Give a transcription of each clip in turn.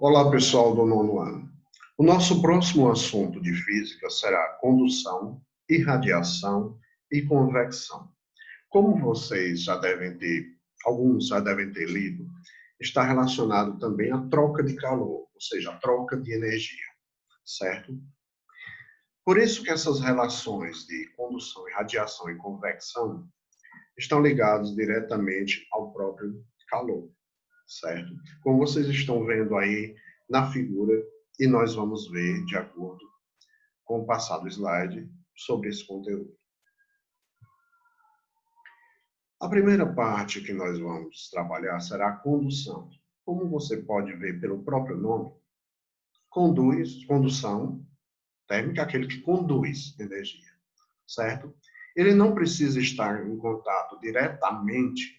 Olá, pessoal do nono ano. O nosso próximo assunto de física será condução, irradiação e convecção. Como vocês já devem ter, alguns já devem ter lido, está relacionado também à troca de calor, ou seja, a troca de energia, certo? Por isso que essas relações de condução, irradiação e convecção estão ligadas diretamente ao próprio calor, certo? Como vocês estão vendo aí na figura, e nós vamos ver, de acordo com o passado slide, sobre esse conteúdo. A primeira parte que nós vamos trabalhar será a condução. Como você pode ver pelo próprio nome, condução térmica é aquele que conduz energia, certo? Ele não precisa estar em contato diretamente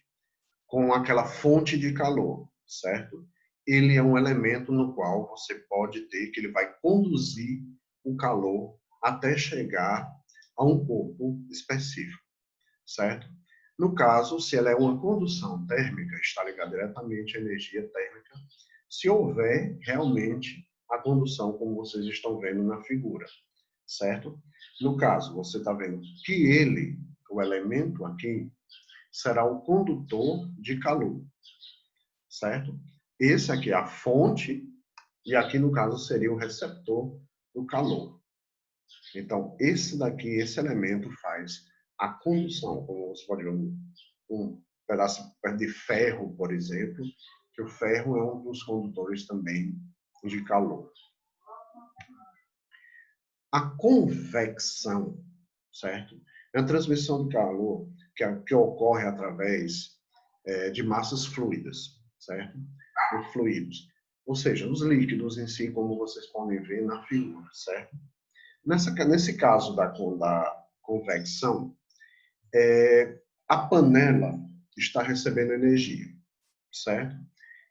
com aquela fonte de calor, certo? Ele é um elemento no qual você pode ter que ele vai conduzir o calor até chegar a um corpo específico, certo? No caso, se ela é uma condução térmica, está ligada diretamente à energia térmica, se houver realmente a condução, como vocês estão vendo na figura, certo? No caso, você está vendo que ele, o elemento aqui, será o condutor de calor, certo? Esse aqui é a fonte e aqui, no caso, seria o receptor do calor. Então, esse daqui, esse elemento faz a condução, como você pode ver um pedaço de ferro, por exemplo, que o ferro é um dos condutores também de calor. A convecção, certo? É a transmissão de calor que ocorre através de massas fluidas, certo? De fluidos. Ou seja, os líquidos em si, como vocês podem ver na figura, certo? Nesse caso da convecção, a panela está recebendo energia, certo?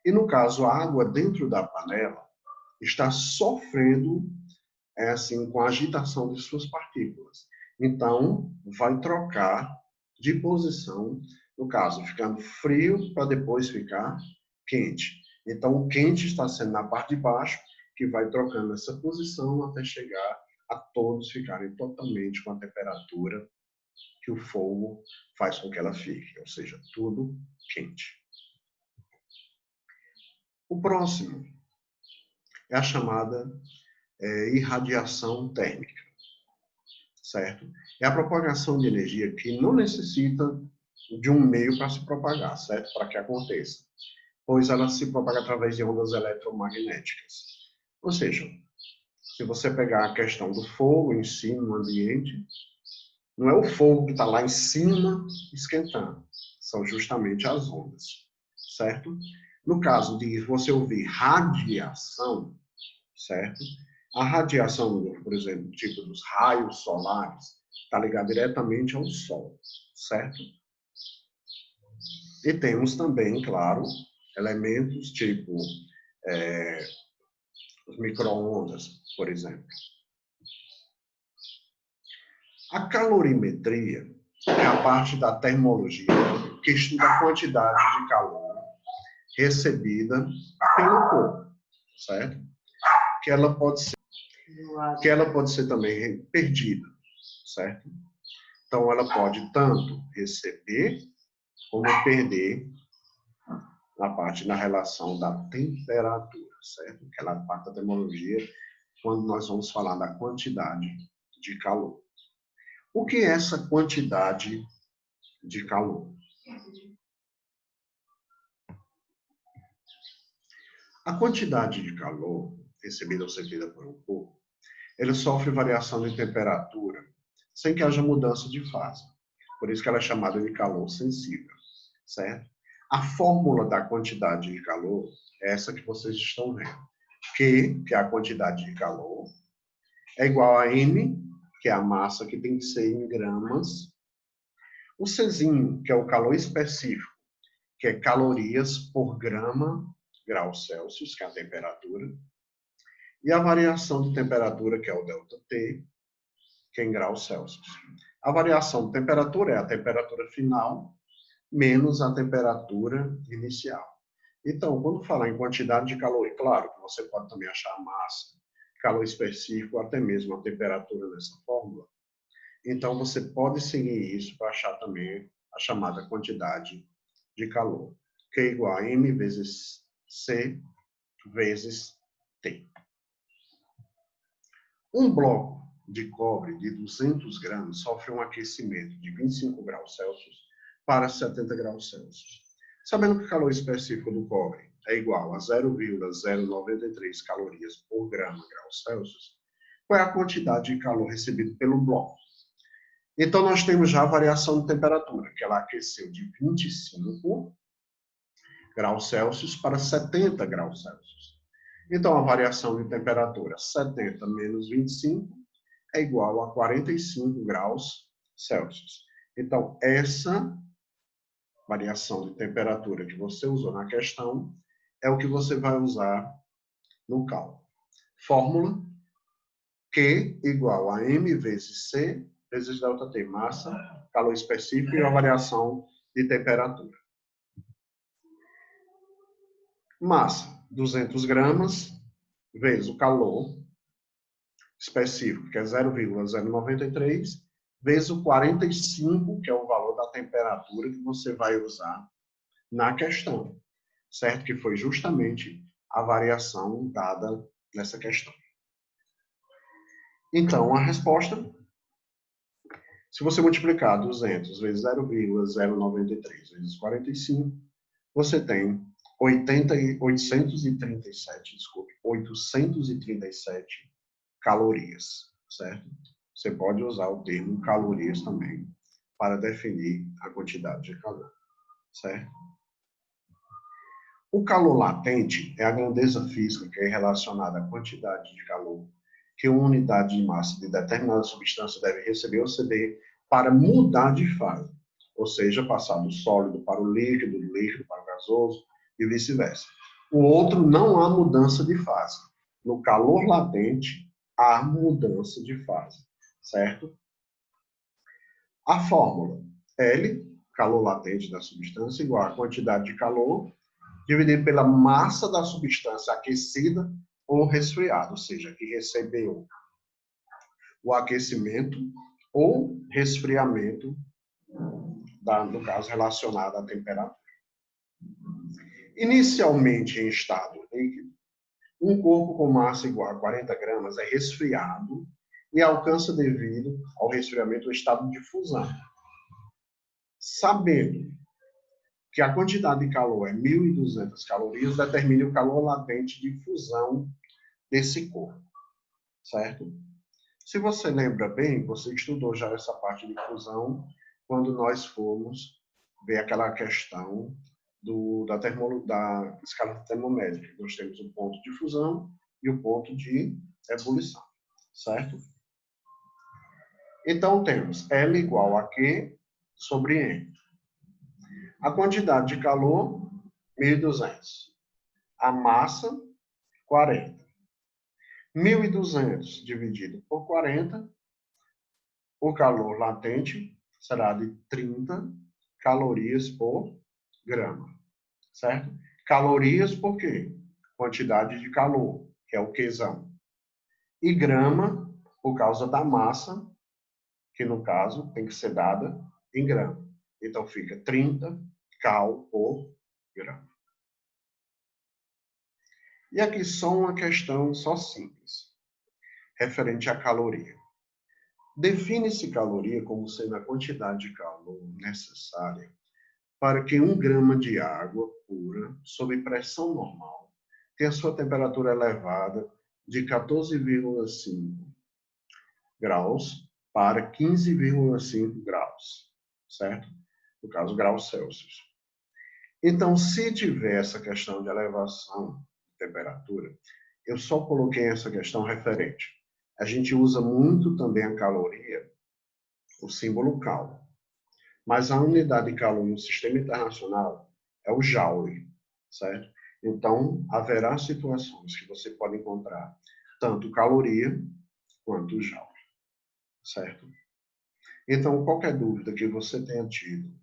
E no caso, a água dentro da panela está sofrendo assim, com a agitação de suas partículas. Então, vai trocar de posição, no caso, ficando frio para depois ficar quente. Então, o quente está sendo na parte de baixo, que vai trocando essa posição até chegar a todos ficarem totalmente com a temperatura que o fogo faz com que ela fique, ou seja, tudo quente. O próximo é a chamada irradiação térmica, certo? É a propagação de energia que não necessita de um meio para se propagar, certo? Para que aconteça. Pois ela se propaga através de ondas eletromagnéticas. Ou seja, se você pegar a questão do fogo em si no ambiente, não é o fogo que está lá em cima esquentando, são justamente as ondas, certo? No caso de você ouvir radiação, certo? A radiação, por exemplo, tipo dos raios solares, está ligada diretamente ao Sol, certo? E temos também, claro, elementos tipo os micro-ondas, por exemplo. A calorimetria é a parte da termologia que estuda a quantidade de calor recebida pelo corpo, certo? Que ela pode ser também perdida, certo? Então, ela pode tanto receber como perder na relação da temperatura, certo? Aquela parte da termologia, quando nós vamos falar da quantidade de calor. O que é essa quantidade de calor? A quantidade de calor recebida ou servida por um corpo, ele sofre variação de temperatura sem que haja mudança de fase. Por isso que ela é chamada de calor sensível, certo? A fórmula da quantidade de calor é essa que vocês estão vendo. Q, que é a quantidade de calor, é igual a M, que é a massa que tem que ser em gramas. O Czinho, que é o calor específico, que é calorias por grama, graus Celsius, que é a temperatura. E a variação de temperatura, que é o ΔT, que é em graus Celsius. A variação de temperatura é a temperatura final menos a temperatura inicial. Então, quando falar em quantidade de calor, é claro que você pode também achar a massa, calor específico, até mesmo a temperatura nessa fórmula. Então, você pode seguir isso para achar também a chamada quantidade de calor, que é igual a M vezes C vezes T. Um bloco de cobre de 200 gramas sofre um aquecimento de 25 graus Celsius para 70 graus Celsius. Sabendo que o calor específico do cobre é igual a 0,093 calorias por grama graus Celsius, qual é a quantidade de calor recebida pelo bloco? Então, nós temos já a variação de temperatura, que ela aqueceu de 25 graus Celsius para 70 graus Celsius. Então, a variação de temperatura 70 menos 25 é igual a 45 graus Celsius. Então, essa variação de temperatura que você usou na questão é o que você vai usar no cálculo. Fórmula Q igual a M vezes C vezes ΔT, massa, calor específico e a variação de temperatura. Massa, 200 gramas, vezes o calor específico, que é 0,093, vezes o 45, que é o valor da temperatura que você vai usar na questão, certo? Que foi justamente a variação dada nessa questão. Então, a resposta, se você multiplicar 200 vezes 0,093 vezes 45, você tem 837 calorias, certo? Você pode usar o termo calorias também para definir a quantidade de calor, certo? O calor latente é a grandeza física que é relacionada à quantidade de calor que uma unidade de massa de determinada substância deve receber ou ceder para mudar de fase, ou seja, passar do sólido para o líquido, do líquido para o gasoso e vice-versa. O outro, não há mudança de fase. No calor latente, há mudança de fase, certo? A fórmula L, calor latente da substância, igual a quantidade de calor dividido pela massa da substância aquecida ou resfriada, ou seja, que recebeu o aquecimento ou resfriamento, no caso relacionado à temperatura. Inicialmente em estado líquido, um corpo com massa igual a 40 gramas é resfriado e alcança, devido ao resfriamento, o estado de fusão. Sabendo que a quantidade de calor é 1.200 calorias, determine o calor latente de fusão desse corpo, certo? Se você lembra bem, você estudou já essa parte de fusão quando nós fomos ver aquela questão da escala termométrica. Nós temos o ponto de fusão e o ponto de ebulição, certo? Então, temos L igual a Q sobre N. A quantidade de calor, 1.200. A massa, 40. 1.200 dividido por 40, o calor latente será de 30 calorias por grama, certo? Calorias por quê? Quantidade de calor, que é o Qzão. E grama, por causa da massa, que no caso tem que ser dada em grama. Então fica 30 cal por grama. E aqui só uma questão só simples, referente à caloria. Define-se caloria como sendo a quantidade de calor necessária para que 1 grama de água pura, sob pressão normal, tenha sua temperatura elevada de 14,5 graus para 15,5 graus, certo? No caso, graus Celsius. Então, se tiver essa questão de elevação de temperatura, eu só coloquei essa questão referente. A gente usa muito também a caloria, o símbolo cal. Mas a unidade de calor no sistema internacional é o joule, certo? Então, haverá situações que você pode encontrar tanto caloria quanto joule, certo? Então, qualquer dúvida que você tenha tido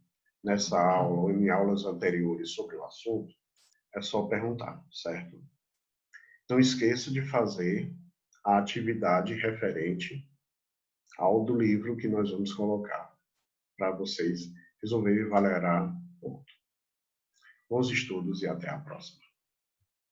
nessa aula ou em aulas anteriores sobre o assunto, É só perguntar, certo? Não esqueça de fazer a atividade referente ao do livro que nós vamos colocar para vocês resolverem valorar ponto. Bons estudos e até a próxima.